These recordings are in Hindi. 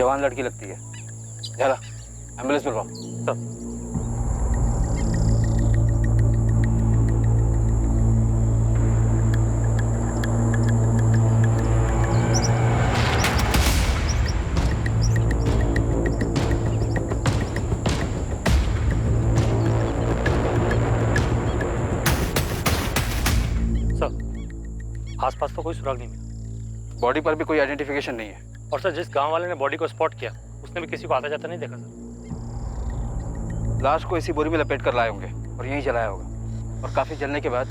जवान लड़की लगती है। जरा एम्बुलेंस बुलवाओ। सर आसपास तो कोई सुराग नहीं मिला। बॉडी पर भी कोई आइडेंटिफिकेशन नहीं है। और सर जिस गांव वाले ने बॉडी को स्पॉट किया उसने भी किसी को आता जाता नहीं देखा सर। लाश को इसी बोरी में लपेट कर लाए होंगे और यहीं जलाया होगा, और काफी जलने के बाद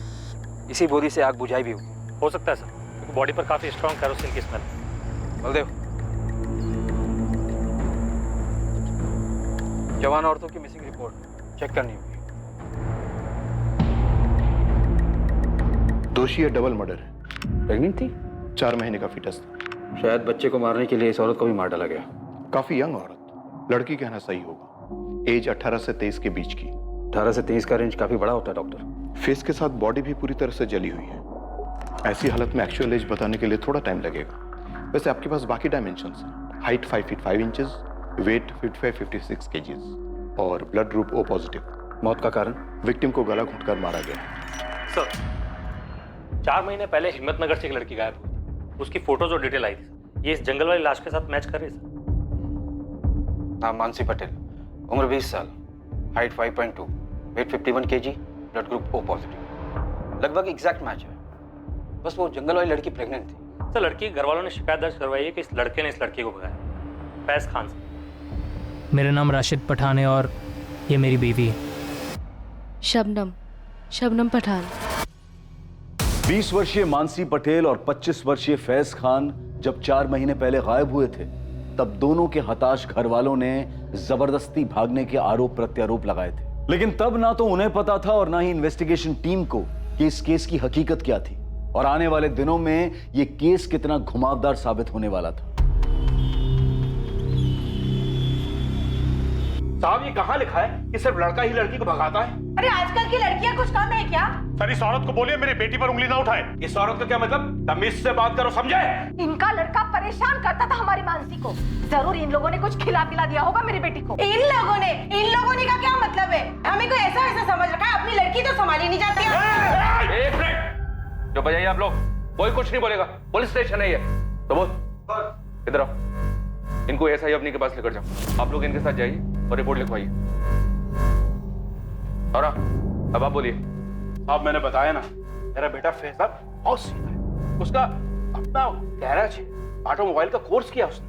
इसी बोरी से आग बुझाई भी होगी। हो सकता है सर, क्योंकि बॉडी पर काफी स्ट्रॉन्ग कैरोसिन की स्मेल। बलदेव, जवान औरतों की मिसिंग रिपोर्ट चेक करनी होगी। दोषी है डबल मर्डर है। प्रेग्नेंट थी? 4 महीने का फीटस था। शायद बच्चे को मारने के लिए इस औरत को भी मार डाला गया। काफी यंग औरत, लड़की कहना सही होगा। एज 18 से 23 के बीच की। 18 से 23 का रेंज काफी बड़ा होता है डॉक्टर। फेस के साथ बॉडी भी पूरी तरह से जली हुई है। ऐसी हालत में एक्चुअल एज बताने के लिए थोड़ा टाइम लगेगा। वैसे आपके पास बाकी डायमेंशंस हैं। Height 5 feet 5 inches, weight 55-56 KGs और ब्लड ग्रुप O पॉजिटिव। मौत का कारण? विक्टिम को गला घोंटकर मारा गया। सर 4 महीने पहले हिम्मतनगर से एक लड़की गायब हुई, उसकी फोटोज और डिटेल आई थी। ये इस जंगल वाली लाश के साथ मैच कर रही है सर। नाम मानसी पटेल, उम्र 20 साल, height 5.2, weight 51 KG, blood group O positive. लगभग एग्जैक्ट मैच है, बस वो जंगल वाली लड़की प्रेग्नेंट थी। सर लड़की के घर वालों ने शिकायत दर्ज करवाई है कि इस लड़के ने इस लड़की को भगाया, फैज खान से। मेरा नाम राशिद पठान है और ये मेरी बीवी है। शबनम पठान। 20 वर्षीय मानसी पटेल और 25 वर्षीय फैज खान जब 4 महीने पहले गायब हुए थे, तब दोनों के हताश घर वालों ने जबरदस्ती भागने के आरोप प्रत्यारोप लगाए थे। लेकिन तब ना तो उन्हें पता था और ना ही इन्वेस्टिगेशन टीम को कि इस केस की हकीकत क्या थी और आने वाले दिनों में यह केस कितना घुमावदार साबित होने वाला था। साहब, ये कहाँ लिखा है कि सिर्फ लड़का ही लड़की को भगाता है? अरे आजकल की लड़कियां कुछ कम है क्या? सर इस औरत को बोलिए मेरी बेटी पर उंगली ना उठाए। इस औरत का क्या मतलब? तमीज से बात करो, समझे? इनका लड़का परेशान करता था हमारी मानसी को। जरूर इन लोगों ने कुछ खिला पिला दिया होगा मेरी बेटी को। इन लोगों ने का क्या मतलब है? हमें कोई ऐसा समझ रखा है, अपनी लड़की तो संभाली नहीं जाती है। एक मिनट, जो बजाइए आप लोग, कोई कुछ नहीं बोलेगा। पुलिस स्टेशन है ये तो बोल। इधर आओ, इनको एसआई अपनी के पास लेकर जाओ। आप लोग इनके साथ जाइए और रिपोर्ट लिखवाइए। और अब आप बोलिए। अब मैंने बताया ना, मेरा बेटा फैसल बहुत सीधा है। उसका अपना गैराज है, ऑटोमोबाइल का कोर्स किया उसने,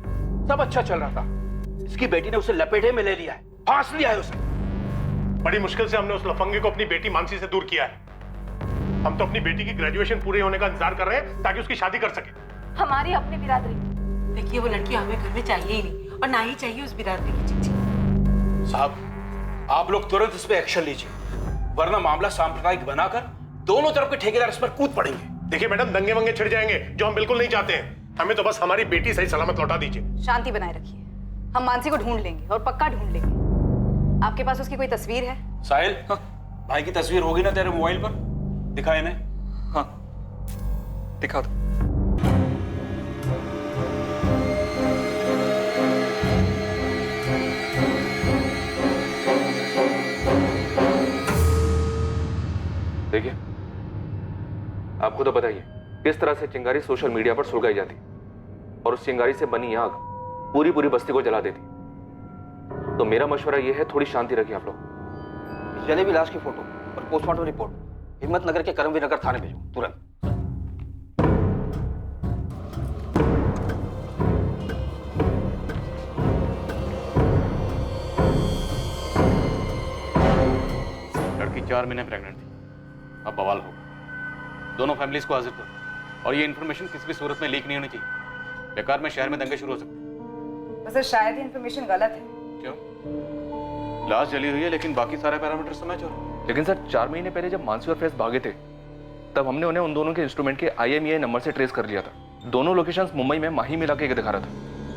सब अच्छा चल रहा था। इसकी बेटी ने उसे लपेटे में ले लिया है, फांस लिया है उसे। बड़ी मुश्किल से हमने उस लफंगे को अपनी बेटी मानसी से दूर किया है। हम तो अपनी बेटी की ग्रेजुएशन पूरे होने का इंतजार कर रहे हैं ताकि उसकी शादी कर सके। हमारी अपनी बिरादरी। देखिए वो लड़की हमें घर में चाहिए ही नहीं और ना ही चाहिए उस बिरादरी की चिट्ठी। साहब, आप लोग तुरंत इस पे एक्शन लीजिए, वरना मामला सांप्रदायिक बनाकर दोनों तरफ के ठेकेदार इस पर कूद पड़ेंगे। देखिए मैडम, दंगे वंगे छिड़ जाएंगे जो हम बिल्कुल नहीं चाहते हैं। हमें तो बस हमारी बेटी सही सलामत लौटा दीजिए। शांति बनाए रखिए, हम मानसी को ढूंढ लेंगे और पक्का ढूंढ लेंगे। आपके पास उसकी कोई तस्वीर है? साहिल, भाई की तस्वीर होगी ना तेरे मोबाइल पर? दिखा इन्हें। हाँ दिखा दो। देखिए, आपको तो बताइए किस तरह से चिंगारी सोशल मीडिया पर सुलगाई जाती और उस चिंगारी से बनी आग पूरी पूरी बस्ती को जला देती। तो मेरा मशवरा यह है, थोड़ी शांति रखिए आप लोग। जले भी लाश की फोटो और पोस्टमार्टम रिपोर्ट हिम्मतनगर के करमवीर नगर थाने भेजो तुरंत। लड़की 4 महीने प्रेग्नेंट थी, अब बवाल होगा। दोनों फैमिलीज को हाजिर करो और ये इन्फॉर्मेशन किसी भी सूरत में लीक नहीं होनी चाहिए। बेकार में शहर में दंगे शुरू हो सकते हैं। वैसे शायद ये इन्फॉर्मेशन गलत है। क्यों? लाश जली हुई है लेकिन बाकी सारे पैरामीटर तो मैच हो रहे हैं। लेकिन सर 4 महीने पहले जब मानसी और फैज भागे थे, तब हमने उन्हें उन दोनों के इंस्ट्रूमेंट के IMEI नंबर से ट्रेस कर लिया था। दोनों लोकेशंस मुंबई में माही इलाके के दिखा रहा था।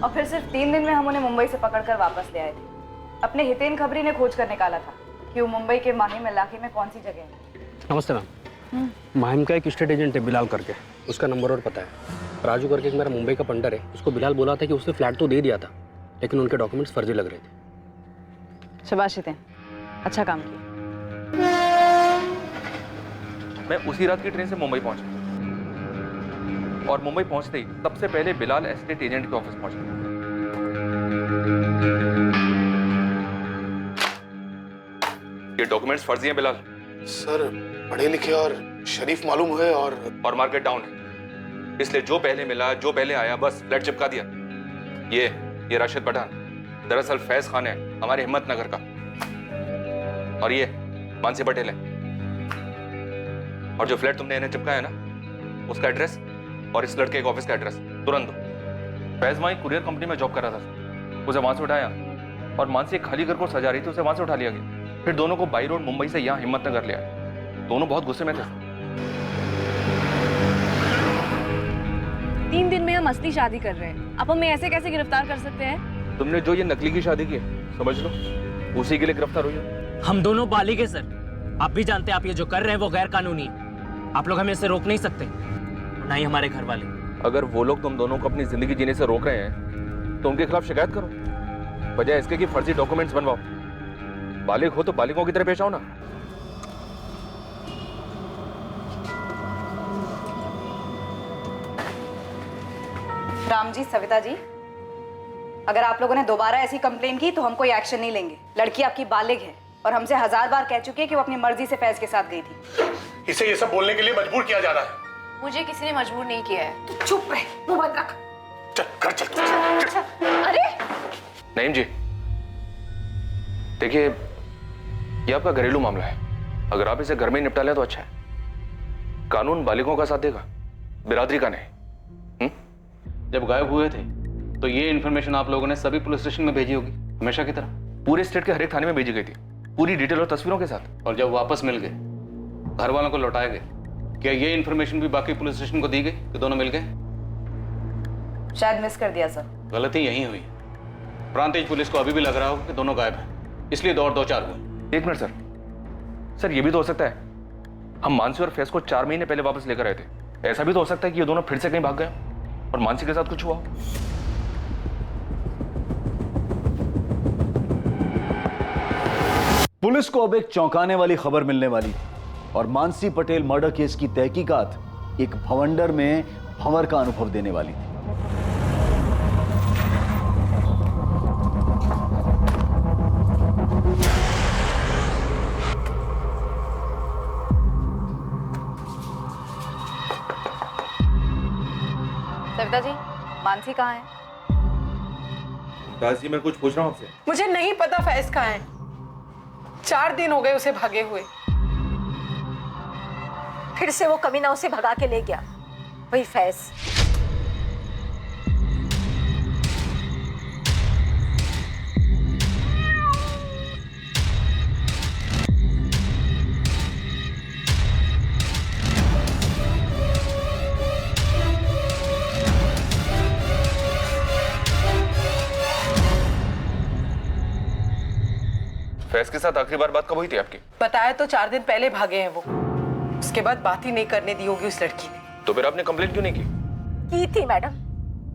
और फिर सिर्फ 3 दिन में हम उन्हें मुंबई से पकड़कर वापस ले आए थे। अपने हितेन खबरी ने खोज कर निकाला था कि वो मुंबई के माहिम इलाके में कौन सी जगह है। नमस्ते मैम। माहिम का एक स्टेट एजेंट है बिलाल करके, उसका नंबर और पता है। राजू करके एक मेरा मुंबई का पंडर है, उसको बिलाल बोला था कि उसने फ्लैट तो दे दिया था, लेकिन उनके डॉक्यूमेंट्स फर्जी लग रहे थे। शाबाश हितेन, अच्छा काम किया। मैं उसी रात की ट्रेन से मुंबई पहुंचा और मुंबई पहुंचते ही सबसे पहले बिलाल एस्टेट एजेंट के ऑफिस पहुंचा। ये डॉक्यूमेंट्स फर्जी हैं बिलाल। सर पढ़े लिखे और शरीफ मालूम हुए और मार्केट डाउन है, इसलिए जो पहले मिला जो पहले आया बस फ्लैट चिपका दिया। ये राशिद पठान दरअसल फैज खान है, हमारे हिम्मतनगर का, और ये मानसी पटेल है। और जो फ्लैट तुमने इन्हें चिपकाया ना, उसका एड्रेस और इस लड़के के ऑफिस का एड्रेस तुरंत दो। फैज वहीं कुरियर कंपनी में जॉब कर रहा था, उसे वहां से उठाया और मानसी एक खाली घर को सजा रही थी, उसे वहां से उठा लिया गया। फिर दोनों को बाई रोड मुंबई से यहाँ हिम्मतनगर ले आए। दोनों बहुत गुस्से में थे। 3 दिन में हम असली शादी कर रहे हैं, आप हमें ऐसे कैसे गिरफ्तार कर सकते हैं? तुमने जो ये नकली की शादी की है, समझ लो उसी के लिए गिरफ्तार हुई हो। हम दोनों बालिग हैं सर, आप भी जानते हैं आप ये जो कर रहे हैं वो गैर कानूनी है। आप लोग हमें इससे रोक नहीं सकते, ना ही हमारे घर वाले। अगर वो लोग तुम दोनों को अपनी जिंदगी जीने से रोक रहे हैं तो उनके खिलाफ शिकायत करो, बजाय इसके कि फर्जी डॉक्यूमेंट्स बनवाओ। बालिग हो तो बालिगों की तरह पेश आओ ना। राम जी, सविता जी, अगर आप लोगों ने दोबारा ऐसी कंप्लेन की तो हम कोई एक्शन नहीं लेंगे। लड़की आपकी बालिग है और हमसे 1000 बार कह चुकी है कि वो अपनी मर्जी से फैज के साथ गई थी। इसे ये सब बोलने के लिए मजबूर किया जा रहा है। मुझे किसी ने मजबूर नहीं किया है। तू चुप रह, मुंह बंद रख। चल घर चल तू, चल। अरे नईम जी, देखिए ये आपका घरेलू मामला है, अगर आप इसे घर में ही निपटा लें तो अच्छा है। कानून बालिगों का साथ देगा, बिरादरी का नहीं। जब गायब हुए थे तो ये इन्फॉर्मेशन आप लोगों ने सभी पुलिस स्टेशन में भेजी होगी, हमेशा की तरह। पूरे स्टेट के हर एक थाने में भेजी गई थी, पूरी डिटेल और तस्वीरों के साथ। और जब वापस मिल गए, घर वालों को लौटाए गए, क्या ये इन्फॉर्मेशन भी बाकी पुलिस स्टेशन को दी गई कि दोनों मिल गए? शायद मिस कर दिया सर। गलती यही हुई। प्रांतीय पुलिस को अभी भी लग रहा होगा कि दोनों गायब हैं, इसलिए दौड़ 2-4 हुए। एक मिनट सर, ये भी तो हो सकता है हम मानसी और फैज को 4 महीने पहले वापस लेकर आए थे। ऐसा भी तो हो सकता है कि ये दोनों फिर से कहीं भाग गए और मानसी के साथ कुछ हुआ हो। पुलिस को अब एक चौंकाने वाली खबर मिलने वाली थी और मानसी पटेल मर्डर केस की तहकीकात एक भवंडर में भंवर का अनुभव देने वाली थी। सविता जी, मानसी कहाँ है? दास जी, मैं कुछ पूछ रहा हूँ आपसे। मुझे नहीं पता फैज कहाँ है। 4 दिन हो गए उसे भागे हुए। फिर से वो कमीना उसे भगा के ले गया, वही फैज। फैज के साथ आखिरी बार बात कब हुई थी आपकी? बताया तो 4 दिन पहले भागे हैं वो। उसके बाद बात ही नहीं करने दी होगी उस लड़की ने। तो फिर आपने कंप्लेंट क्यों नहीं की? की थी मैडम,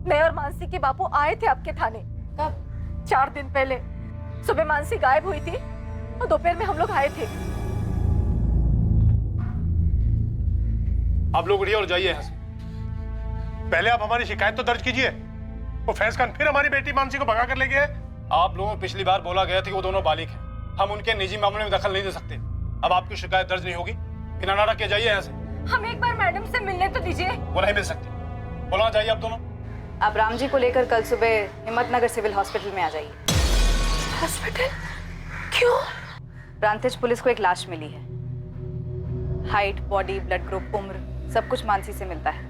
मैं और मानसी के बापू आए थे आपके थाने। कब? 4 दिन पहले। सुबह मानसी गायब हुई थी और दोपहर में हम लोग आए थे। आप लोग उठिए और जाइए यहाँ से। पहले आप हमारी शिकायत तो दर्ज कीजिए। वो फैज खान फिर हमारी बेटी मानसी को भगा कर ले गया है। आप लोगों को पिछली बार बोला गया था कि वो दोनों बालिग हैं, हम उनके निजी मामले में दखल नहीं दे सकते। अब आपकी शिकायत दर्ज नहीं होगी, बिना नाटक के जाइए यहाँ से। हम एक बार मैडम से मिलने तो दीजिए। वो नहीं मिल सकती, बोला जाइए आप दोनों। आप राम जी को लेकर कल सुबह हिम्मतनगर सिविल हॉस्पिटल में आ जाइए। हॉस्पिटल? क्यों? प्रांतिज पुलिस को एक लाश मिली है। हाइट, बॉडी, ब्लड ग्रुप, उम्र सब कुछ मानसी से मिलता है।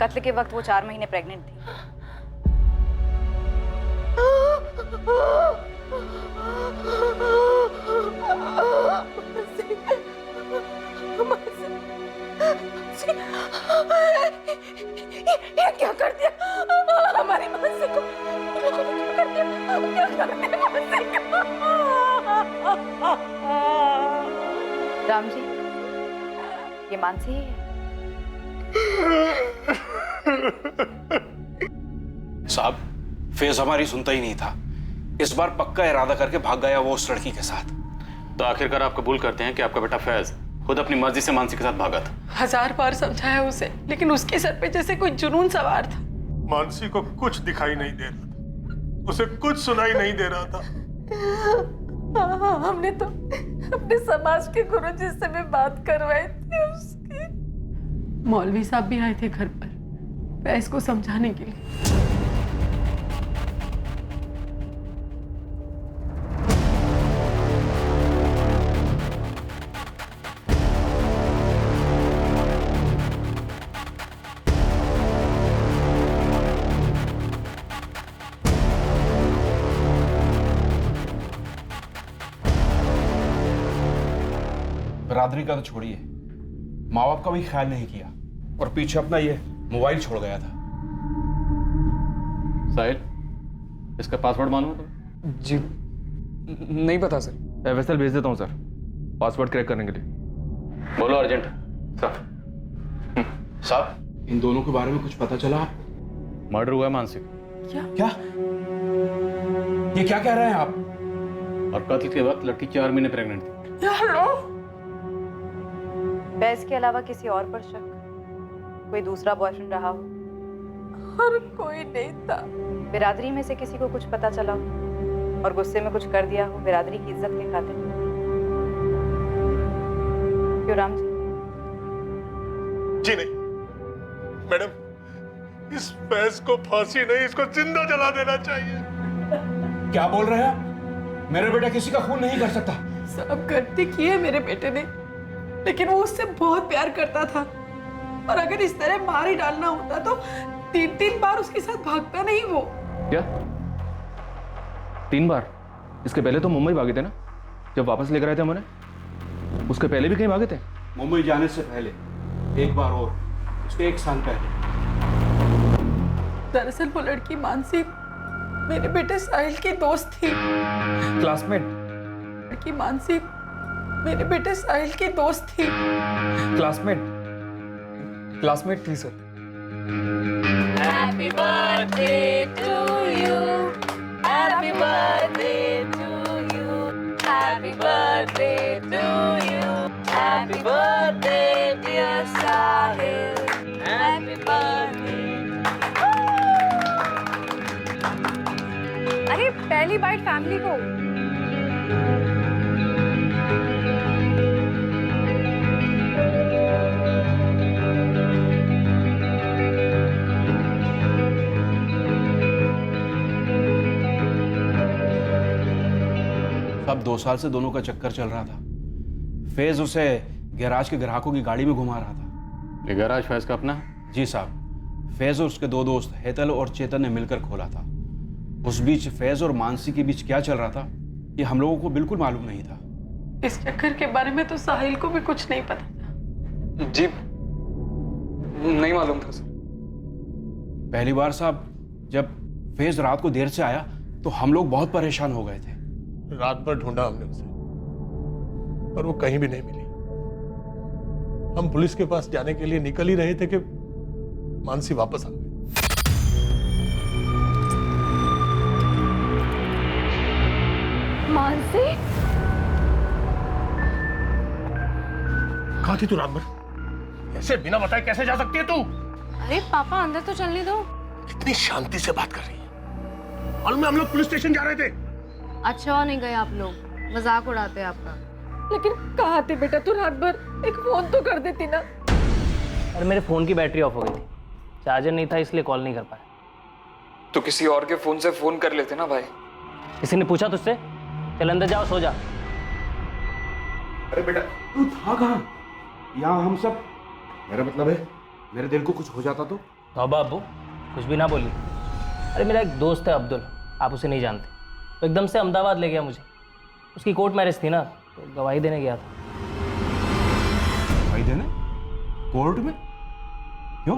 कत्ल के वक्त वो 4 महीने प्रेग्नेंट थी। ये क्या कर दिया हमारी मानसी को? क्या कर दिया मानसी को? राम जी, ये मानसी ही है। साहब, फैज हमारी सुनता ही नहीं था। इस बार पक्का इरादा करके भाग गया वो उस लड़की के साथ। तो आखिरकार आप कबूल करते हैं कि आपका बेटा फैज खुद अपनी मर्जी से मानसी के साथ भागा था? 1000 बार समझाया उसे, लेकिन उसके सर पे जैसे कोई जुनून सवार था। मानसी को कुछ दिखाई नहीं दे रहा था, उसे कुछ सुनाई नहीं दे रहा था। हमने तो अपने समाज के गुरुजी से भी बात करवाई थी उसकी। मौलवी साहब भी आए थे घर पर फैज को समझाने के लिए। बिरादरी का तो छोड़िए, माँ बाप का भी ख्याल नहीं किया और पीछे अपना ये मोबाइल छोड़ गया था। साहिल, इसका पासवर्ड मालूम है तुम्हें? जी नहीं पता सर। एफएसएल भेज देता हूँ सर, पासवर्ड क्रैक करने के लिए। बोलो अर्जेंट। सर साहब, इन दोनों के बारे में कुछ पता चला? मर्डर हुआ है मानसी का। क्या ये क्या कह रहे हैं आप? और कत्ल के वक्त लड़की 4 महीने प्रेग्नेंट थी। फैज के अलावा किसी और पर शक? कोई दूसरा बॉयफ्रेंड रहा हो? और कोई नहीं था। बिरादरी में से किसी को कुछ पता चला हो और गुस्से में कुछ कर दिया हो बिरादरी की इज्जत के खातिर? क्यों राम जी? जी नहीं मैडम, इस फैज को फांसी नहीं, इसको जिंदा जला देना चाहिए। क्या बोल रहे हैं आप? मेरा बेटा किसी का खून नहीं कर सकता। सब गलती की है मेरे बेटे ने, लेकिन वो उससे बहुत प्यार करता था। और अगर इस तरह मार ही डालना होता तो 3 बार उसके साथ भागता नहीं वो। क्या 3 बार? इसके पहले तो मुंबई भागे थे ना, जब वापस लेकर आए थे हमें। उसके पहले भी कहीं भागे थे? मुंबई जाने से पहले एक बार और, उसके 1 साल पहले। दरअसल वो लड़की मानसी मेरे बेटे साहिल की दोस्त थी। क्लासमेट? लड़की मानसी मेरे बेटे साहिल की दोस्त थी। क्लासमेट थी sir. Happy birthday to you. Happy birthday to you. Happy birthday to you. Happy birthday dear Sahil. Happy birthday. अरे पहली बाइट फैमिली को। अब 2 साल से दोनों का चक्कर चल रहा था। फैज उसे गैराज के ग्राहकों की गाड़ी में घुमा रहा था। ये गैराज फैज का अपना? जी साहब, फैज और उसके 2 दोस्त हेतल और चेतन ने मिलकर खोला था। उस बीच फैज और मानसी के बीच क्या चल रहा था ये हम लोगों को बिल्कुल मालूम नहीं था। इस चक्कर के बारे में तो साहिल को भी कुछ नहीं पता था। जी नहीं मालूम था सर। पहली बार साहब जब फैज रात को देर से आया तो हम लोग बहुत परेशान हो गए थे। रात भर ढूंढा हमने उसे, पर वो कहीं भी नहीं मिली। हम पुलिस के पास जाने के लिए निकल ही रहे थे कि मानसी वापस आ गई। मानसी? कहाँ थी तू रात भर? ऐसे बिना बताए कैसे जा सकती है तू? अरे पापा अंदर तो चलने दो। कितनी शांति से बात कर रही है। और हम लोग पुलिस स्टेशन जा रहे थे। अच्छा नहीं गए आप लोग, मजाक उड़ाते हैं आपका। लेकिन कहाँ थे बेटा तू रात भर? एक फोन तो कर देती ना। और मेरे फोन की बैटरी ऑफ हो गई थी, चार्जर नहीं था इसलिए कॉल नहीं कर पाया। तो किसी और के फोन से फोन कर लेते ना भाई। किसी ने पूछा तुझसे? चल अंदर जाओ, सो जा। अरे बेटा तू था कहाँ? यहाँ हम सब, मेरा मतलब है मेरे दिल को कुछ हो जाता तो? तौबा अब्बू, कुछ भी ना बोली। अरे मेरा एक दोस्त है अब्दुल, आप उसे नहीं जानते, तो एकदम से अहमदाबाद ले गया मुझे। उसकी कोर्ट मैरिज थी ना, तो गवाही देने गया था। गवाही देने? कोर्ट में? क्यों?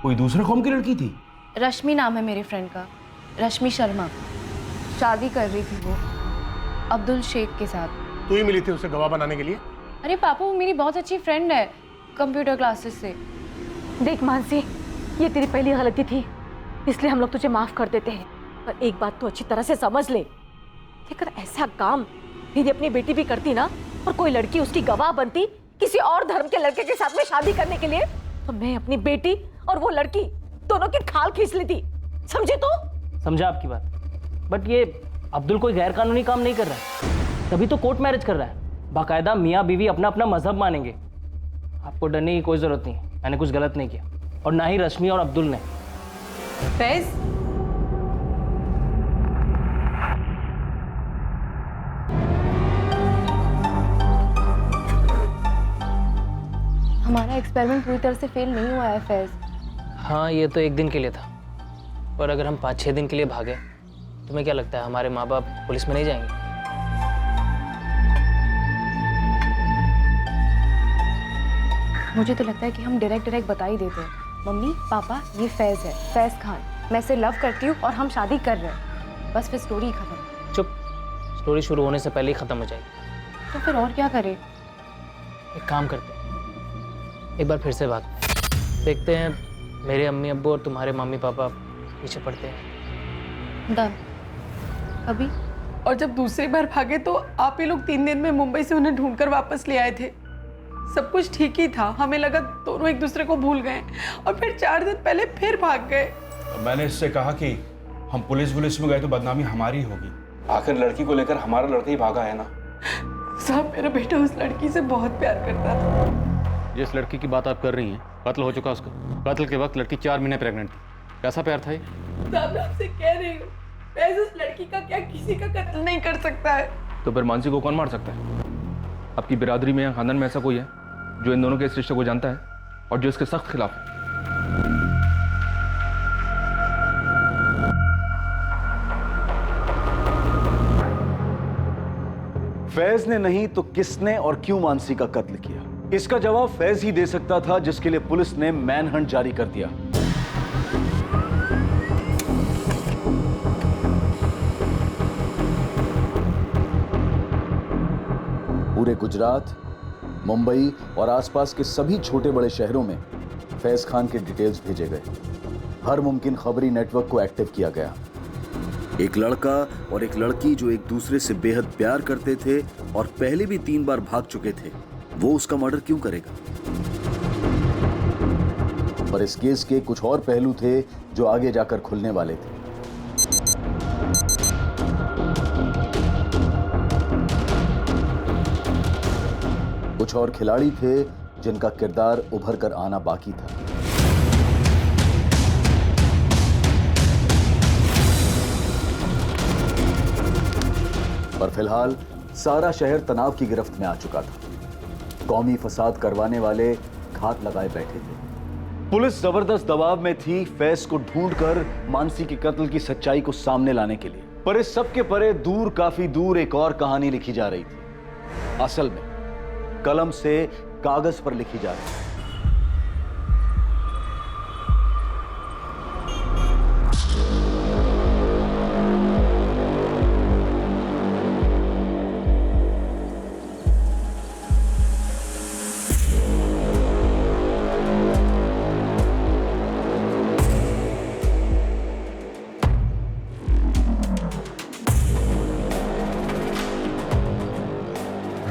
कोई दूसरे कौम की लड़की थी? रश्मि नाम है मेरी फ्रेंड का, रश्मि शर्मा। शादी कर रही थी वो अब्दुल शेख के साथ। तू ही मिली थी उसे गवाह बनाने के लिए? अरे पापा वो मेरी बहुत अच्छी फ्रेंड है कंप्यूटर क्लासेस से। देख मानसी, ये तेरी पहली गलती थी, इसलिए हम लोग तुझे माफ कर देते हैं। पर एक बात तो अच्छी तरह से समझ ले कि अगर ऐसा काम मेरी अपनी बेटी भी करती ना और कोई लड़की उसकी गवाह बनती किसी और धर्म के लड़के के साथ में शादी करने के लिए, तो मैं अपनी बेटी और वो लड़की दोनों की खाल खींच लेती। समझे तो? समझा आपकी बात, बट ये अब्दुल कोई गैर कानूनी काम नहीं कर रहा है, तभी तो कोर्ट मैरिज कर रहा है। बाकायदा मियाँ बीवी अपना अपना मजहब मानेंगे। आपको डरने की कोई जरूरत नहीं, मैंने कुछ गलत नहीं किया, और ना ही रश्मि और अब्दुल ने। फैज, हमारा एक्सपेरिमेंट पूरी तरह से फेल नहीं हुआ है फैज। हाँ, ये तो एक दिन के लिए था, और अगर हम 5-6 दिन के लिए भागे, तुम्हें क्या लगता है हमारे माँ बाप पुलिस में नहीं जाएंगे? मुझे तो लगता है कि हम डायरेक्ट बता ही देते हैं, मम्मी पापा ये फैज है, फैज खान, मैं इसे लव करती हूँ और हम शादी कर रहे हैं, बस फिर स्टोरी ही खत्म। चुप, स्टोरी शुरू होने से पहले ही खत्म हो जाएगी। तो फिर और क्या करें? एक काम करते हैं, एक बार फिर से बात देखते हैं, मेरे अम्मी अब्बू और तुम्हारे मम्मी पापा पीछे पड़ते हैं। डन। अभी और जब दूसरी बार भागे तो आप ही लोग 3 दिन में मुंबई से उन्हें ढूंढकर वापस ले आए थे। सब कुछ ठीक ही था, हमें लगा दोनों एक दूसरे को भूल गए, और फिर 4 दिन पहले फिर भाग गए। मैंने इससे कहा कि हम पुलिस में गए तो बदनामी हमारी होगी। आखिर लड़की को लेकर हमारा लड़का ही भागा है ना। साहब, मेरा बेटा उस लड़की से बहुत प्यार करता था। जिस लड़की की बात आप कर रही हैं, कत्ल हो चुका उसका। कत्ल के वक्त लड़की 4 महीने प्रेग्नेंट थी। कैसा प्यार था ये? साहब, मैं आपसे कह रही हूँ, मैं उस लड़की का क्या किसी का कत्ल नहीं कर सकता है। तो फिर मानसी को कौन मार सकता है? आपकी बिरादरी में या खानदान में ऐसा कोई है जो इन दोनों के इस रिश्ते को जानता है और जो इसके सख्त खिलाफ है? फैज ने नहीं तो किसने और क्यों मानसी का कत्ल किया? इसका जवाब फैज ही दे सकता था, जिसके लिए पुलिस ने मैनहंट जारी कर दिया। पूरे गुजरात, मुंबई और आसपास के सभी छोटे बड़े शहरों में फैज खान के डिटेल्स भेजे गए। हर मुमकिन खबरी नेटवर्क को एक्टिव किया गया। एक लड़का और एक लड़की जो एक दूसरे से बेहद प्यार करते थे और पहले भी 3 बार भाग चुके थे, वो उसका मर्डर क्यों करेगा? पर इस केस के कुछ और पहलू थे जो आगे जाकर खुलने वाले थे। कुछ और खिलाड़ी थे जिनका किरदार उभर कर आना बाकी था। पर फिलहाल सारा शहर तनाव की गिरफ्त में आ चुका था। कौमी फसाद करवाने वाले घात लगाए बैठे थे। पुलिस जबरदस्त दबाव में थी फैज को ढूंढकर मानसी के कत्ल की सच्चाई को सामने लाने के लिए। पर इस सब के परे दूर, काफी दूर एक और कहानी लिखी जा रही थी। असल में कलम से कागज पर लिखी जा रही थी।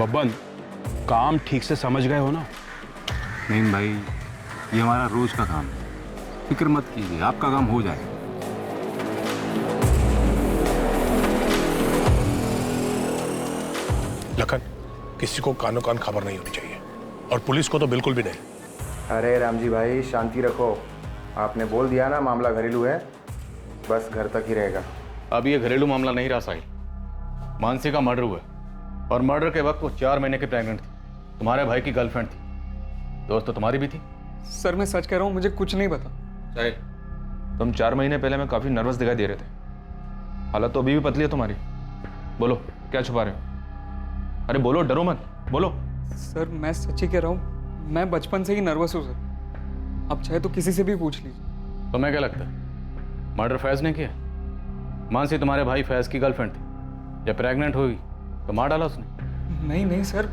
बब्बन, काम ठीक से समझ गए हो ना? नहीं भाई, ये हमारा रोज का काम है, फिक्र मत कीजिए, आपका काम हो जाएगा। लखन, किसी को कानो कान खबर नहीं होनी चाहिए, और पुलिस को तो बिल्कुल भी नहीं। अरे रामजी भाई, शांति रखो। आपने बोल दिया ना मामला घरेलू है, बस घर तक ही रहेगा। अब ये घरेलू मामला नहीं रहा साहिल। मानसी का मर्डर हुआ, और मर्डर के वक्त वो 4 महीने की प्रेग्नेंट थी। तुम्हारे भाई की गर्लफ्रेंड थी। दोस्त तो तुम्हारी भी थी। सर, मैं सच कह रहा हूँ, मुझे कुछ नहीं पता। साहिल, तुम 4 महीने पहले में काफी नर्वस दिखाई दे रहे थे। हालत तो अभी भी पतली है तुम्हारी। बोलो, क्या छुपा रहे हो? अरे बोलो, डरो मत, बोलो। सर, मैं सच ही कह रहा हूँ, मैं बचपन से ही नर्वस हूँ सर। अब चाहे तो किसी से भी पूछ लीजिए। तुम्हें क्या लगता है मर्डर फैज ने किया? मानसी तुम्हारे भाई फैज की गर्लफ्रेंड थी। जब प्रेग्नेंट हुई तो मार डाला उसने। नहीं नहीं सर,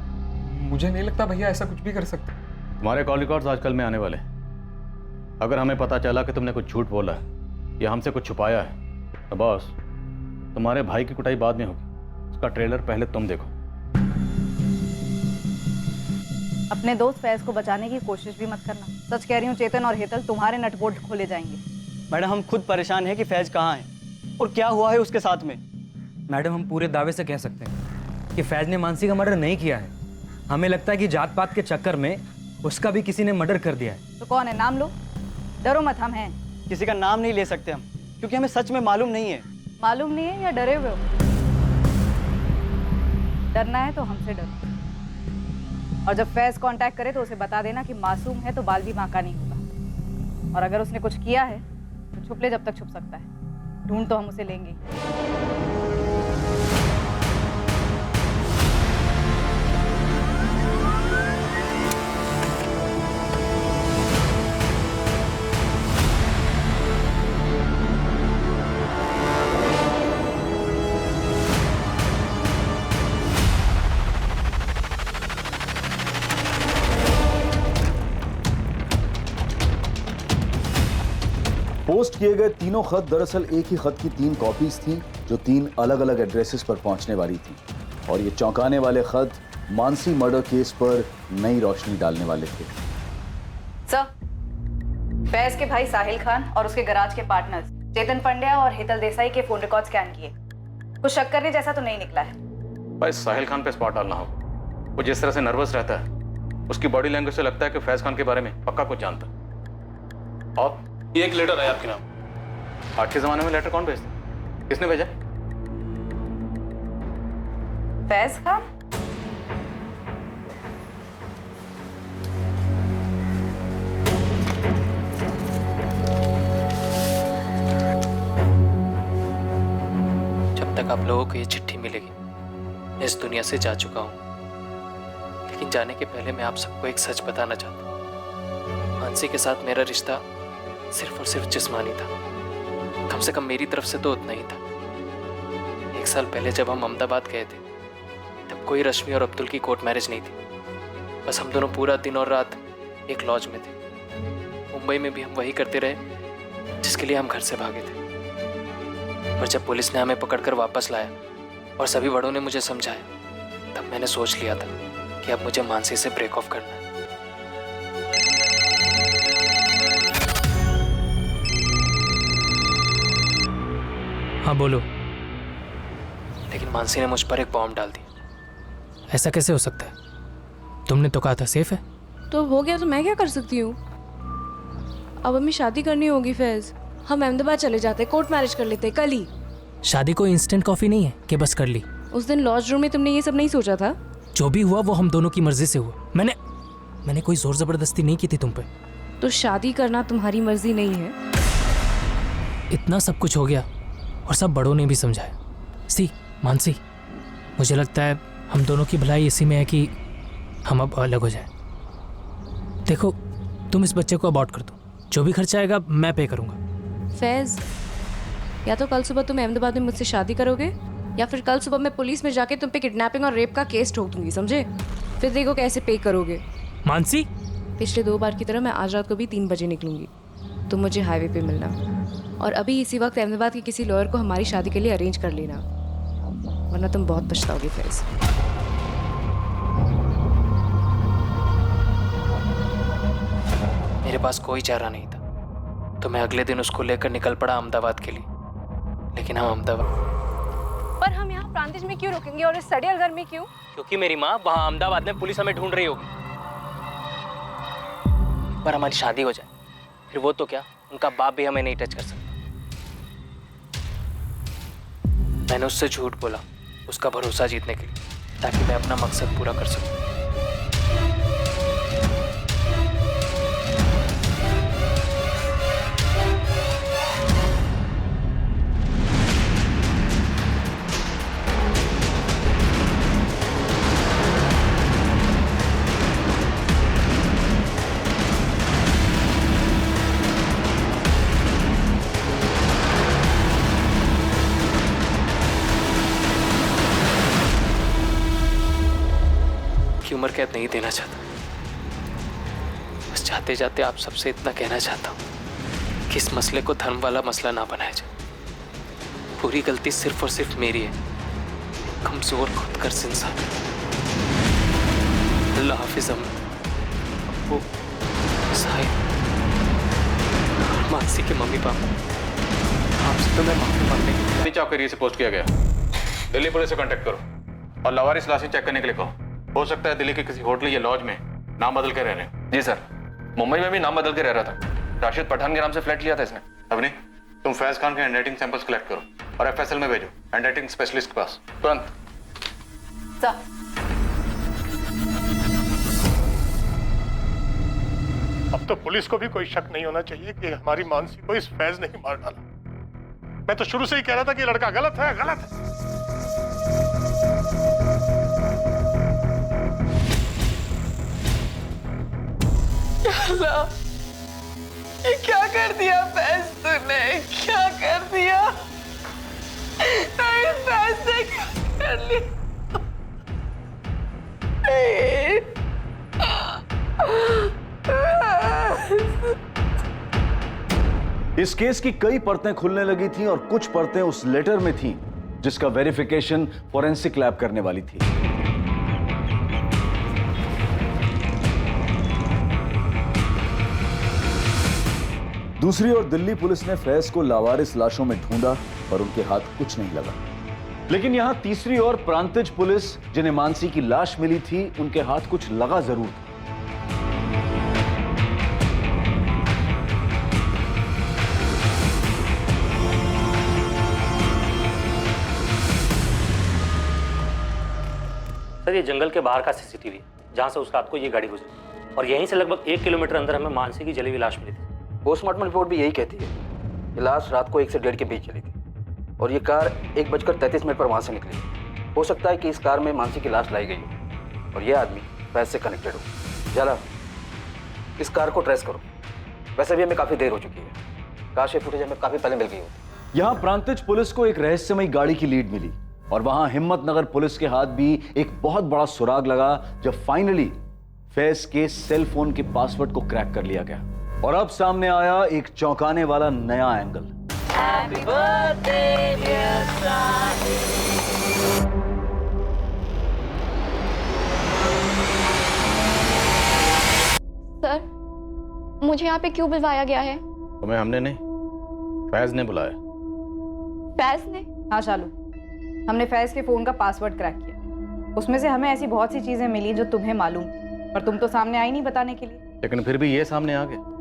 मुझे नहीं लगता भैया ऐसा कुछ भी कर सकता। तुम्हारे कॉल रिकॉर्ड्स आजकल में आने वाले हैं। अगर हमें पता चला कि तुमने कुछ झूठ बोला है या हमसे कुछ छुपाया है, तो बॉस, तुम्हारे भाई की कुटाई बाद में होगी, उसका ट्रेलर पहले तुम देखो। अपने दोस्त फैज को बचाने की कोशिश भी मत करना। सच कह रही हूँ, चेतन और हेतल तुम्हारे नटबोल्ट खोले जाएंगे। मैडम हम खुद परेशान हैं कि फैज कहाँ है और क्या हुआ है उसके साथ में। मैडम हम पूरे दावे से कह सकते हैं कि फैज ने मानसी का मर्डर नहीं किया है। हमें लगता है कि जात पात के चक्कर में उसका भी किसी ने मर्डर कर दिया है। तो कौन है, नाम लो। डरो मत, हम हैं। किसी का नाम नहीं ले सकते हम, क्योंकि हमें सच में मालूम नहीं है। मालूम नहीं है या डरे हुए हो? डरना है तो हमसे डरो। और जब फैज कांटेक्ट करे तो उसे बता देना कि मासूम है तो बाल भी बांका नहीं होगा। और अगर उसने कुछ किया है तो छुप ले जब तक छुप सकता है। ढूंढ तो हम उसे लेंगे ही। पोस्ट किए गए तीनों खत दरअसल एक ही खत की 3 कॉपीज थीं जो 3 अलग अलग एड्रेसेस पर पहुंचने वाली थी। और ये चौंकाने वाले खत मानसी मर्डर केस पर नई रोशनी डालने वाले थे। सर, फैज के भाई साहिल खान और उसके गराज के पार्टनर्स चेतन पंड्या और हेतल देसाई के फोन रिकॉर्ड स्कैन किए। कुछ शक करने जैसा तो नहीं निकला है। भाई साहिल खान पे स्पॉट डालना हो। वो जिस तरह से नर्वस रहता है, उसकी बॉडी लैंग्वेज से लगता है कि फैज खान के बारे में पक्का कुछ जानता है। और ये एक लेटर है आपके नाम। आज के जमाने में लेटर कौन भेजता? किसने भेजा? फैज खान? जब तक आप लोगों को ये चिट्ठी मिलेगी, मैं इस दुनिया से जा चुका हूं। लेकिन जाने के पहले मैं आप सबको एक सच बताना चाहता हूं। मानसी के साथ मेरा रिश्ता सिर्फ और सिर्फ जिस्मानी था। कम से कम मेरी तरफ से तो उतना ही था। 1 साल पहले जब हम अहमदाबाद गए थे, तब कोई रश्मि और अब्दुल की कोर्ट मैरिज नहीं थी। बस हम दोनों पूरा दिन और रात एक लॉज में थे। मुंबई में भी हम वही करते रहे जिसके लिए हम घर से भागे थे। पर जब पुलिस ने हमें पकड़कर वापस लाया और सभी बड़ों ने मुझे समझाया, तब मैंने सोच लिया था कि अब मुझे मानसी से ब्रेक ऑफ करना है। हाँ बोलो। लेकिन मानसी ने मुझ पर एक बॉम्ब डाल दी। ऐसा कैसे हो सकता है? तुमने तो कहा था सेफ है। तो हो गया तो मैं क्या कर सकती हूँ? अब हमें शादी करनी होगी फैज। हम अहमदाबाद चले जाते, कोर्ट मैरिज कर लेते कल ही। शादी कोई इंस्टेंट कॉफी नहीं है कि बस कर ली। उस दिन लॉज रूम में तुमने ये सब नहीं सोचा था? जो भी हुआ वो हम दोनों की मर्जी से हुआ। मैंने कोई जोर जबरदस्ती नहीं की थी तुम पे। तो शादी करना तुम्हारी मर्जी नहीं है? इतना सब कुछ हो गया और सब बड़ों ने भी समझाया। मानसी, मुझे लगता है हम दोनों की भलाई इसी में है कि हम अब अलग हो जाएं। देखो, तुम इस बच्चे को अबॉर्ट कर दो, जो भी खर्चा आएगा मैं पे करूंगा। फैज, या तो कल सुबह तुम अहमदाबाद में मुझसे शादी करोगे, या फिर कल सुबह मैं पुलिस में जाके तुम पे किडनैपिंग और रेप का केस ठोक दूंगी, समझे? फिर देखो कैसे पे करोगे। मानसी, पिछले 2 बार की तरह मैं आज रात को भी 3 बजे निकलूंगी। तुम मुझे हाईवे पे मिलना, और अभी इसी वक्त अहमदाबाद के किसी लॉयर को हमारी शादी के लिए अरेंज कर लेना, वरना तुम बहुत पछताओगे फैज। मेरे पास कोई चारा नहीं था, तो मैं अगले दिन उसको लेकर निकल पड़ा अहमदाबाद के लिए। लेकिन हम अहमदाबाद, पर हम यहाँ प्रांतिज में क्यों रुकेंगे और इस सड़ियल घर में क्यों? क्योंकि मेरी माँ वहाँ अहमदाबाद में पुलिस हमें ढूंढ रही होगी। पर हमारी शादी हो जाए, फिर वो तो क्या, उनका बाप भी हमें नहीं टच कर सकता। मैंने उससे झूठ बोला उसका भरोसा जीतने के लिए, ताकि मैं अपना मकसद पूरा कर सकूं। उम्र कैद नहीं देना चाहता, बस जाते जाते आप सबसे इतना कहना चाहता हूं कि इस मसले को धर्म वाला मसला ना बनाया जाए। पूरी गलती सिर्फ और सिर्फ मेरी है। कमजोर खुदगर्ज इंसान। अल्लाह हाफिज अम्मा, साहिब, मानसी के मम्मी पापा, आपसे तो मैं माफी मांगने दिल्ली चौक एरिया से पोस्ट किया गया। दिल्ली पुलिस से कांटेक्ट करो और लावारिस लाशें चेक करने के लिए कहो। हो सकता है दिल्ली के किसी होटल या लॉज में नाम बदल के रह रहे हैं। जी सर, मुंबई में भी नाम बदल के रह रहा था। राशिद पठान के नाम से फ्लैट लिया था इसने। अवनी, तुम फैज खान के हैंडराइटिंग सैंपल्स कलेक्ट करो और एफएसएल में भेजो, हैंडराइटिंग स्पेशलिस्ट के पास तुरंत। अब तो पुलिस को भी कोई शक नहीं होना चाहिए कि हमारी मानसी को इस फैज ने ही मार डाला। मैं तो शुरू से ही कह रहा था कि लड़का गलत है, गलत है। अल्लाह, ये क्या कर दिया फैज तूने? क्या कर दिया? नहीं, फैज ने क्या कर लिया? इस केस की कई परतें खुलने लगी थीं और कुछ परतें उस लेटर में थीं जिसका वेरिफिकेशन फॉरेंसिक लैब करने वाली थी। दूसरी ओर दिल्ली पुलिस ने फैज को लावारिस लाशों में ढूंढा पर उनके हाथ कुछ नहीं लगा। लेकिन यहां तीसरी ओर प्रांतिज पुलिस, जिन्हें मानसी की लाश मिली थी, उनके हाथ कुछ लगा जरूर था। सर, ये जंगल के बाहर का सीसीटीवी है जहां से उस रात को ये गाड़ी गुजरी, और यहीं से लगभग 1 किलोमीटर अंदर हमें मानसी की जली हुई लाश मिली थी। पोस्टमार्टम रिपोर्ट भी यही कहती है कि लाश रात को 1 से 1.5 के बीच चली थी और ये कार 1:33 पर वहां से निकली। हो सकता है कि इस कार में मानसी की लाश लाई गई हो और ये आदमी फैज से कनेक्टेड हो। जाला, इस कार को ट्रेस करो। वैसे भी हमें काफी देर हो चुकी है, काश ये फुटेज हमें काफी पहले मिल गई होती। यहां प्रांतिज पुलिस को एक रहस्यमयी गाड़ी की लीड मिली और वहां हिम्मतनगर पुलिस के हाथ भी एक बहुत बड़ा सुराग लगा जब फाइनली फैज के सेल फोन के पासवर्ड को क्रैक कर लिया गया और अब सामने आया एक चौंकाने वाला नया angle. Happy birthday, dear Sahil. Sir, मुझे यहाँ पे क्यों बुलवाया गया है? तुम्हें हमने नहीं, फैज ने बुलाया। फैज ने? हाँ शालू, हमने फैज के फोन का पासवर्ड क्रैक किया। उसमें से हमें ऐसी बहुत सी चीजें मिली जो तुम्हें मालूम थी, पर तुम तो सामने आई नहीं बताने के लिए। लेकिन फिर भी ये सामने आ गया।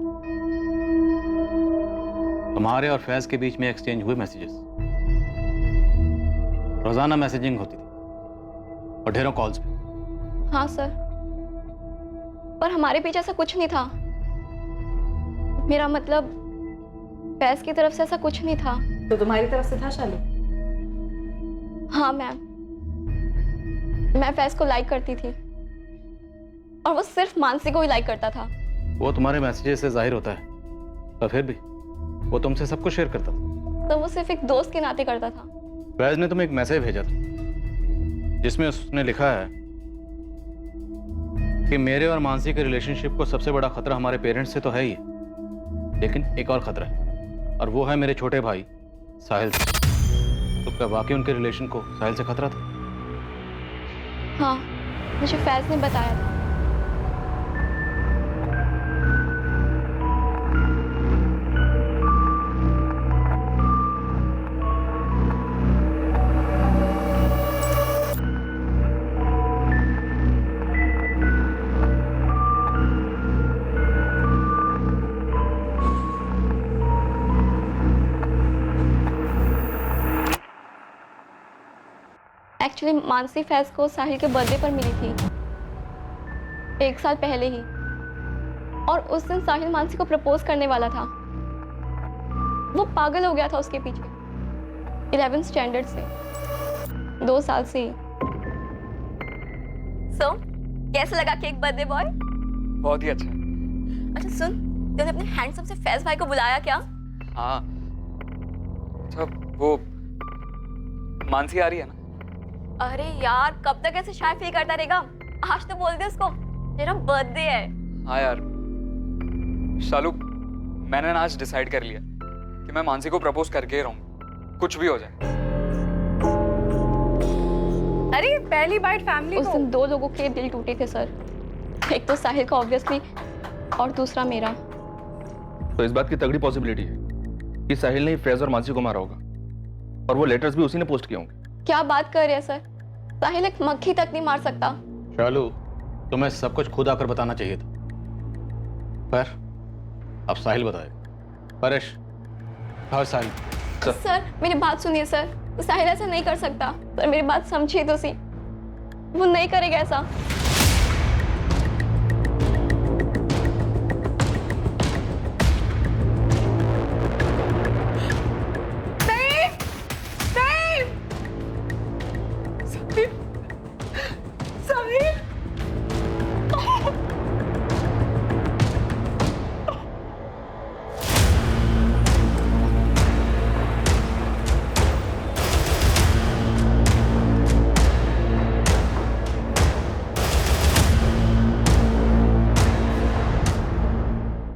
तुम्हारे और फैज के बीच में एक्सचेंज हुए मैसेजेस, रोजाना मैसेजिंग होती थी और ढेरों कॉल्स भी। हाँ सर, पर हमारे पीछे ऐसा कुछ नहीं था। मेरा मतलब फैज की तरफ से ऐसा कुछ नहीं था। तो तुम्हारी तरफ से था शालू? हाँ मैम, मैं फैज को लाइक करती थी और वो सिर्फ मानसी को ही लाइक करता था। वो तुम्हारे मैसेजेस से जाहिर होता है, पर फिर भी वो तुमसे सब कुछ शेयर करता था। तो वो सिर्फ एक दोस्त के नाते करता था। फैज ने तुम्हें एक मैसेज भेजा था जिसमें उसने लिखा है कि मेरे और मानसी के रिलेशनशिप को सबसे बड़ा खतरा हमारे पेरेंट्स से तो है ही, लेकिन एक और खतरा है और वो है मेरे छोटे भाई साहिल से। तो क्या वाकई उनके रिलेशन को साहिल से खतरा था? हाँ, मुझे फैज ने बताया था। एक्चुअली मानसी फैज को साहिल के बर्थडे पर मिली थी 1 साल पहले ही, और उस दिन साहिल मानसी को प्रपोज करने वाला था। वो पागल हो गया था उसके पीछे 11th स्टैंडर्ड से, 2 साल से ही। सो कैसा लगा केक बर्थडे बॉय? बहुत ही अच्छा। अच्छा सुन, तूने अपने हैंडसम से फैज भाई को बुलाया क्या? हाँ, अच्छा वो मानसी आ रही है ना? अरे यार, कब तक ऐसे शाय फील करता रहेगा? आज तो बोल दे उसको तेरा बर्थडे है। हाँ यार शालू, मैंने ना आज डिसाइड कर लिया कि मैं मानसी को प्रपोज करके ही रहूँगा। कुछ भी हो जाए। अरे पहली बाइट फैमिली उस दिन 2 लोगों के दिल टूटे थे सर। एक तो साहिल का ऑब्वियसली, और दूसरा मेरा। तो इस बात की तगड़ी पॉसिबिलिटी है कि साहिल ने फैज और मानसी को मारा होगा, और वो लेटर्स भी उसी ने पोस्ट किए होंगे। क्या बात कर रहे हैं सर? साहिल एक मक्खी तक नहीं मार सकता। शालू, तुम्हें सब कुछ खुद आकर बताना चाहिए था, पर अब साहिल बताए। परेश, हाँ साहिल। सर मेरी बात सुनिए सर, साहिल ऐसा नहीं कर सकता। सर मेरी बात समझिए तो सी, वो नहीं करेगा ऐसा।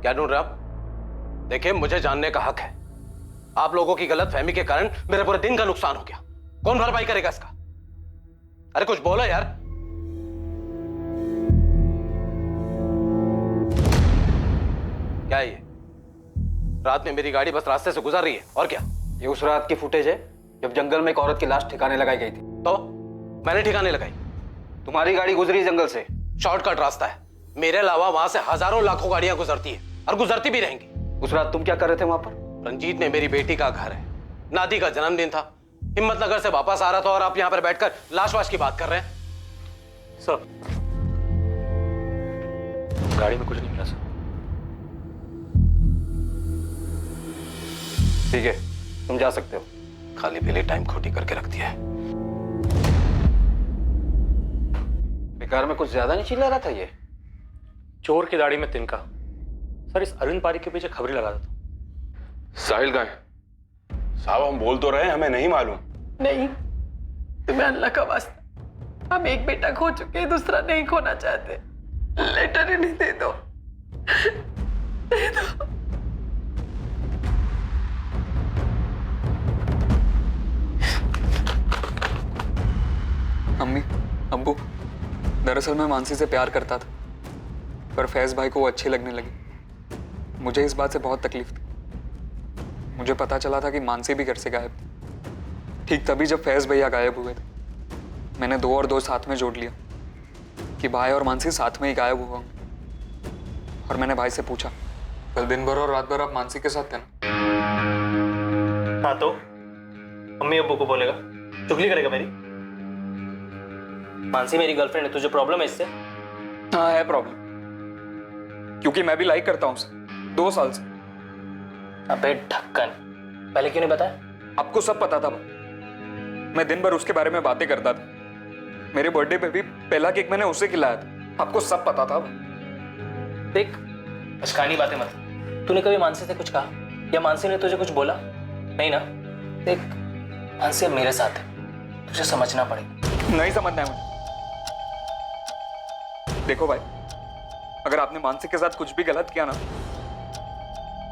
क्या ढूंढ रहे आप? देखिए, मुझे जानने का हक है। आप लोगों की गलतफहमी के कारण मेरे पूरे दिन का नुकसान हो गया। कौन भरपाई करेगा इसका? अरे कुछ बोलो यार। क्या है ये? रात में मेरी गाड़ी बस रास्ते से गुजर रही है, और क्या? ये उस रात की फुटेज है जब जंगल में एक औरत की लाश ठिकाने लगाई गई थी। तो मैंने ठिकाने लगाई। तुम्हारी गाड़ी गुजरी जंगल से। शॉर्टकट रास्ता है। मेरे अलावा वहां से हजारों लाखों गाड़ियां गुजरती है, और गुजरती भी रहेंगी। उस रात तुम क्या कर रहे थे वहां पर? रंजीत में मेरी बेटी का घर है, नादी का जन्मदिन था। हिम्मतनगर से वापस आ रहा था, और आप यहां पर बैठकर लाश वाश की बात कर रहे हैं। सर, गाड़ी में कुछ नहीं मिला सर। ठीक है, तुम जा सकते हो। खाली पीली टाइम खोटी करके रख दिया है। बेकार में कुछ ज्यादा नहीं चिल्ला रहा था ये? चोर की दाढ़ी में तिनका। सर, इस अरविंद पारी के पीछे खबरें लगा देता। साहिल कहाँ है? साहब, हम बोल तो रहे हैं, हमें नहीं मालूम। नहीं, तुम्हें अल्लाह का वास्ता, हम एक बेटा खो चुके हैं, दूसरा नहीं खोना चाहते। लेटर इन्हें दे दो, दे दो। अम्मी, अब्बू, दरअसल मैं मानसी से प्यार करता था, पर फैज भाई को वो अच्छी लगने लगी। मुझे इस बात से बहुत तकलीफ थी। मुझे पता चला था कि मानसी भी घर से गायब थी। ठीक तभी जब फैज भैया गायब हुए थे, मैंने 2 और 2 साथ में जोड़ लिया कि भाई और मानसी साथ में ही गायब हुआ होंगे। और मैंने भाई से पूछा, कल दिन भर और रात भर आप मानसी के साथ थे ना? हाँ, तो अम्मी अब्बू को बोलेगा, चुगली करेगा मेरी? मानसी मेरी गर्लफ्रेंड है, तुझे प्रॉब्लम है इससे? हाँ है प्रॉब्लम, क्योंकि मैं भी लाइक करता हूँ उसे 2 साल से। अबे ढक्कन, पहले क्यों नहीं बताया? आपको सब पता था। मैं दिन भर उसके बारे में बातें करता था। मेरे बर्थडे पे भी पहला केक मैंने उसे खिलाया था। आपको सब पता था। देख, अचकानी बातें मत। तूने कभी मानसी से कुछ कहा या मानसी ने तुझे कुछ बोला? नहीं ना? देख, मानसी अब मेरे साथ है, तुझे समझना पड़ेगा। नहीं समझना है मुझे। देखो भाई, अगर आपने मानसी के साथ कुछ भी गलत किया ना,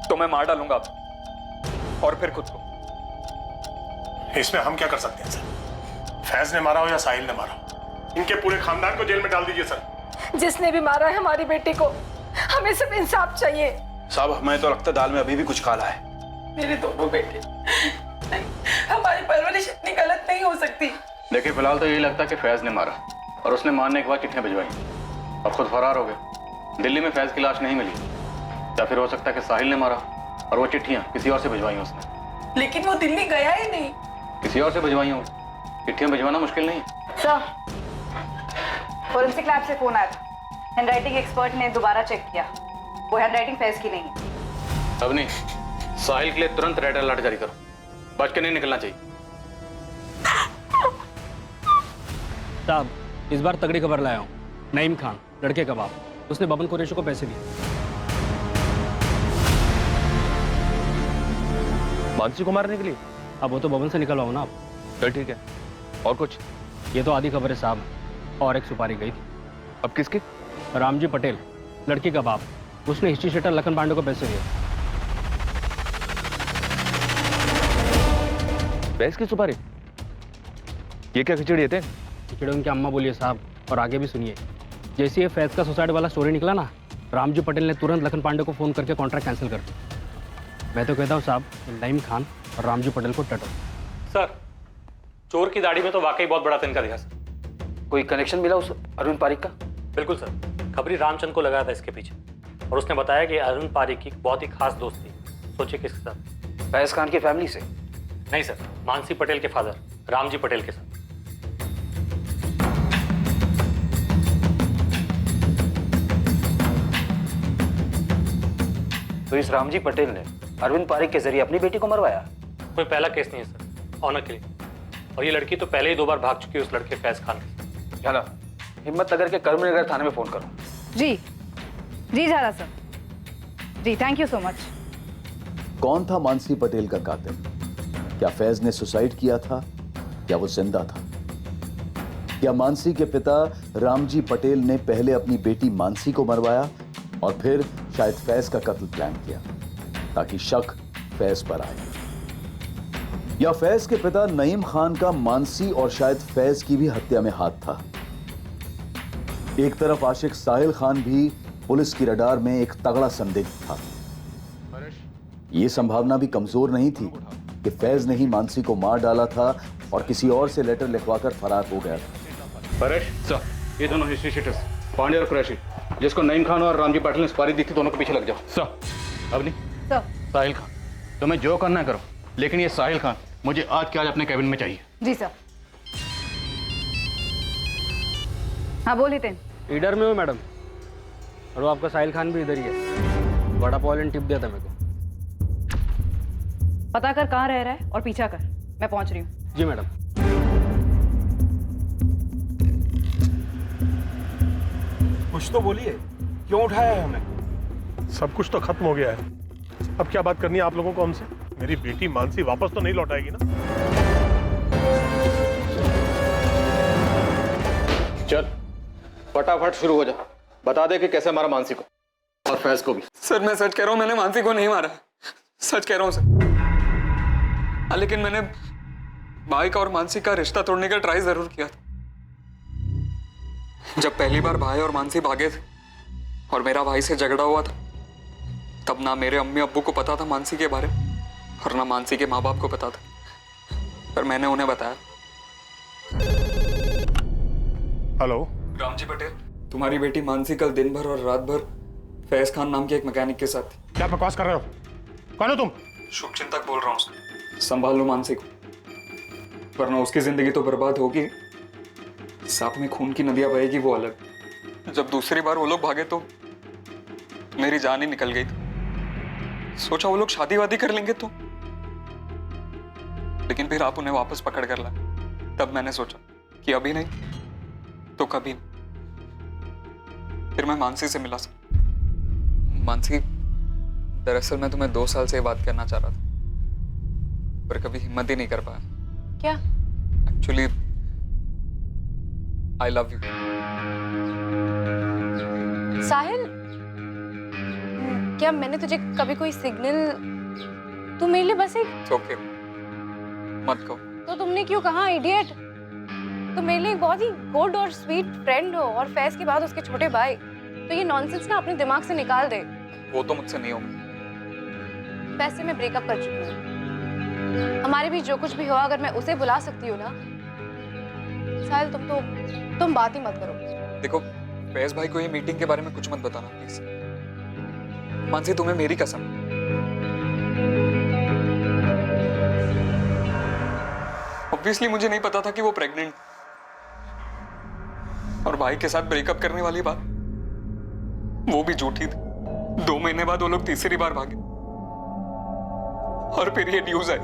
तो मैं मार डालूंगा आपको, और फिर खुद को। इसमें हम क्या कर सकते हैं सर? फैज ने मारा हो या साहिल ने मारा हो, इनके पूरे खानदान को जेल में डाल दीजिए सर। जिसने भी मारा है हमारी बेटी को, हमें सिर्फ इंसाफ चाहिए। साहब, हमें तो लगता दाल में अभी भी कुछ काला है। मेरे दोनों बेटे, नहीं, हमारी परवरिश इतनी गलत नहीं हो सकती। देखिए, फिलहाल तो यही लगता है कि फैज ने मारा, और उसने मारने के बाद चिट्ठियां भिजवाई और खुद फरार हो गए। दिल्ली में फैज की लाश नहीं मिली, या फिर हो सकता है कि साहिल ने मारा और वो चिट्ठियां किसी और से भिजवाई उसने। लेकिन वो दिल्ली गया ही नहीं। किसी और से भिजवाई हो, चिट्ठियां भिजवाना मुश्किल नहीं है। सर, फोरेंसिक लैब से फोन आया था। हैंडराइटिंग एक्सपर्ट ने दोबारा चेक किया, वो हैंडराइटिंग फैज की नहीं है। अब नहीं, साहिल के लिए तुरंत रेड अलर्ट जारी करो, बच के नहीं निकलना चाहिए। साहब, इस बार तगड़ी खबर लाया हूँ। नईम खान, लड़के का बाप, उसने बबन कुरैशी को पैसे दिए। मानसी को मारने के लिए? अब वो तो बबन से निकलवाओ ना आप। चल ठीक है, और कुछ? ये तो आधी खबर है साहब, और एक सुपारी गई थी। अब किसकी? रामजी पटेल, लड़की का बाप, उसने हिस्ट्री सेटर लखन पांडे को पैसे दिए। भैंस की सुपारी? ये क्या खिचड़ी है? खिचड़ी उनकी अम्मा बोलिए साहब, और आगे भी सुनिए। जैसे ये फैज का सुसाइड वाला स्टोरी निकला ना, रामजी पटेल ने तुरंत लखन पांडे को फ़ोन करके कॉन्ट्रैक्ट कैंसिल कर दिया। मैं तो कहता हूँ साहब, नईम खान और रामजी पटेल को टटो। सर, चोर की दाढ़ी में तो वाकई बहुत बड़ा तिनका दिखा सर। कोई कनेक्शन मिला उस अरुण पारिक का? बिल्कुल सर, खबरी रामचंद को लगाया था इसके पीछे, और उसने बताया कि अरुण पारिक की बहुत ही खास दोस्त थी। सोचिए किसके साथ? फैज खान की फैमिली से? नहीं सर, मानसी पटेल के फादर रामजी पटेल के साथ। तो इस रामजी पटेल ने अरविंद पारिक के जरिए अपनी बेटी को मरवाया? कोई पहला केस नहीं है सर, ऑनर के लिए। और ये लड़की तो पहले ही 2 बार भाग चुकी है उस लड़के फैज खान के। झाला, हिम्मतनगर के कर्मनगर थाने में फोन करो। जी जी झाला सर, जी थैंक यू सो मच। कौन था मानसी पटेल का कातिल? क्या फैज ने सुसाइड किया था? क्या वो जिंदा था? क्या मानसी के पिता रामजी पटेल ने पहले अपनी बेटी मानसी को मरवाया और फिर शायद फैज का कत्ल प्लान किया ताकि शक फैज पर आए? या फैज के पिता नईम खान का मानसी और शायद फैज की भी हत्या में हाथ था? एक तरफ आशिक साहिल खान भी पुलिस की रडार में एक तगड़ा संदिग्ध था। यह संभावना भी कमजोर नहीं थी कि फैज ने ही मानसी को मार डाला था और किसी और से लेटर लिखवाकर फरार हो गया था। परेश सर, ये दोनों हिस्ट्री शीटर्स पांडे और कुरैशी, जिसको नईम खान और रामजी पाटिल ने सुपारी दी थी, दोनों के पीछे लग जाओ। सर अवनी, साहिल खान, तुम्हें जो करना करो, लेकिन ये साहिल खान मुझे आज के आज अपने कैबिन में चाहिए। जी सर। हाँ बोलिए तेन। ईडर में हूँ मैडम, और वो आपका साहिल खान भी इधर ही है। बड़ा पॉइंट टिप दिया था मेरे को। पता कर कहाँ रह रहा है और पीछा कर, मैं पहुंच रही हूँ। जी मैडम। कुछ तो बोलिए, क्यों उठाया है हमें? सब कुछ तो खत्म हो गया है, अब क्या बात करनी है आप लोगों को हमसे? मेरी बेटी मानसी वापस तो नहीं लौटाएगी ना? चल फटाफट शुरू हो जा, बता दे कि कैसे मारा मानसी को और फैज को भी। सर मैं सच कह रहा हूँ, मैंने मानसी को नहीं मारा, सच कह रहा हूँ सर। लेकिन मैंने भाई का और मानसी का रिश्ता तोड़ने का ट्राई जरूर किया था। जब पहली बार भाई और मानसी भागे थे और मेरा भाई से झगड़ा हुआ था, तब ना मेरे अम्मी अब्बू को पता था मानसी के बारे में और ना मानसी के माँ बाप को पता था, पर मैंने उन्हें बताया। हेलो रामजी पटेल, तुम्हारी बेटी मानसी कल दिन भर और रात भर फैज खान नाम के एक मैकेनिक के साथ थी। क्या बकवास कर रहे हो? कौन हो तुम? शुभचिंतक बोल रहा हूँ। संभाल लो मानसी को, वरना उसकी जिंदगी तो बर्बाद होगी, साथ में खून की नदियां बहेगी वो अलग। जब दूसरी बार वो लोग भागे तो मेरी जान ही निकल गई थी। सोचा वो लोग शादी वादी कर लेंगे तो, लेकिन फिर आप उन्हें वापस पकड़ कर लाए। तब मैंने सोचा कि अभी नहीं तो कभी नहीं। फिर मैं मानसी से मिला सर। मानसी, दरअसल मैं तुम्हें 2 साल से ये बात करना चाह रहा था, पर कभी हिम्मत ही नहीं कर पाया। क्या? Actually I love you. Sahil, क्या मैंने तुझे कभी कोई सिग्नल? तू मेरे लिए बस एक ओके, मत कहो। तो तुमने क्यों कहा इडियट? तुम मेरे लिए एक बहुत ही गुड और स्वीट फ्रेंड हो, और फैज के बाद उसके छोटे भाई। तो ये नॉनसेंस ना अपने दिमाग से निकाल दे। वो तो मुझसे नहीं होगा। फैज से मैं ब्रेकअप कर चुकी हूँ। हमारे बीच जो कुछ भी हुआ, अगर मैं उसे बुला सकती हूँ ना। साहिल तुम बात ही मत करो। देखो, फैज भाई को ये मीटिंग के बारे में कुछ मत बताना प्लीज। मानसी, तुम्हें मेरी कसम। ऑब्वियसली मुझे नहीं पता था कि वो प्रेग्नेंट, और भाई के साथ ब्रेकअप करने वाली बात वो भी झूठी थी। 2 महीने बाद वो लोग तीसरी बार भागे और फिर ये न्यूज आई।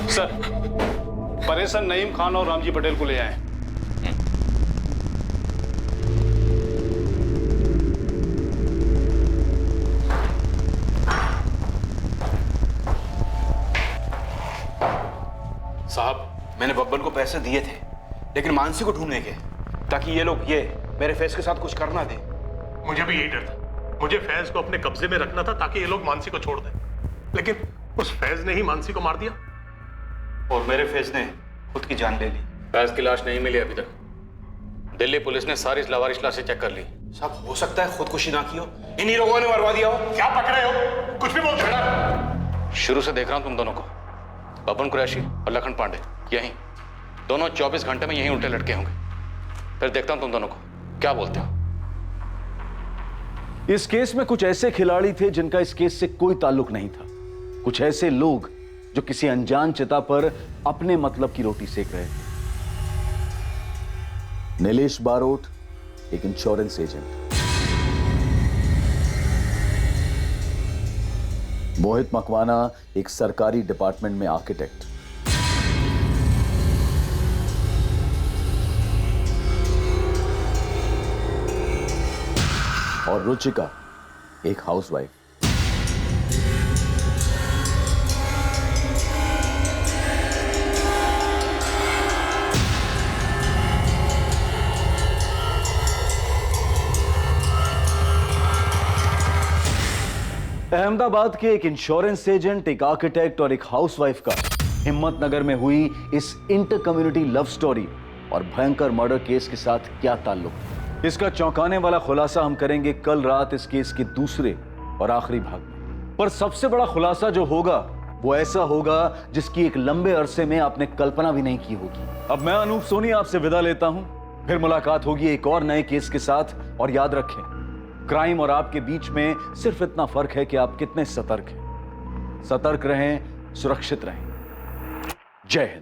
सर, परेश सर नईम खान और रामजी पटेल को ले आए। साहब, मैंने बब्बन को पैसे दिए थे, लेकिन मानसी को ढूंढने के, ताकि ये लोग ये मेरे फैज के साथ कुछ करना दे। मुझे भी यही डर था। मुझे फैज को अपने कब्जे में रखना था ताकि ये लोग मानसी को छोड़ दें, लेकिन उस फैज ने ही मानसी को मार दिया और मेरे फैज ने खुद की जान ले ली। फैज की लाश नहीं मिली अभी तक। दिल्ली पुलिस ने सारी लावारिश लाशें चेक कर ली। सब हो सकता है खुदकुशी ना की हो, इन्हीं लोगों ने मरवा दिया हो। क्या पकड़े हो? कुछ भी बोल छड़ा। शुरू से देख रहा हूं तुम दोनों को, बबन कुरैशी और लखन पांडे यहीं दोनों 24 घंटे में यहीं उल्टे लटके होंगे। फिर देखता हूं तुम दोनों को क्या बोलते हो। इस केस में कुछ ऐसे खिलाड़ी थे जिनका इस केस से कोई ताल्लुक नहीं था। कुछ ऐसे लोग जो किसी अनजान चिता पर अपने मतलब की रोटी सेक रहे थे। नीलेश बारोट एक इंश्योरेंस एजेंट, मोहित मकवाना एक सरकारी डिपार्टमेंट में आर्किटेक्ट, और रुचिका एक हाउसवाइफ। अहमदाबाद के एक इंश्योरेंस एजेंट, एक आर्किटेक्ट और एक हाउसवाइफ का हिम्मतनगर में हुई इस इंटर कम्युनिटी लव स्टोरी और भयंकर मर्डर केस के साथ क्या ताल्लुक है, इसका चौंकाने वाला खुलासा हम करेंगे कल रात इस केस के दूसरे और आखिरी भाग में। पर सबसे बड़ा खुलासा जो होगा वो ऐसा होगा जिसकी एक लंबे अरसे में आपने कल्पना भी नहीं की होगी। अब मैं अनूप सोनी आपसे विदा लेता हूं, फिर मुलाकात होगी एक और नए केस के साथ। और याद रखें, क्राइम और आपके बीच में सिर्फ इतना फर्क है कि आप कितने सतर्क हैं। सतर्क रहें, सुरक्षित रहें। जय हिंद।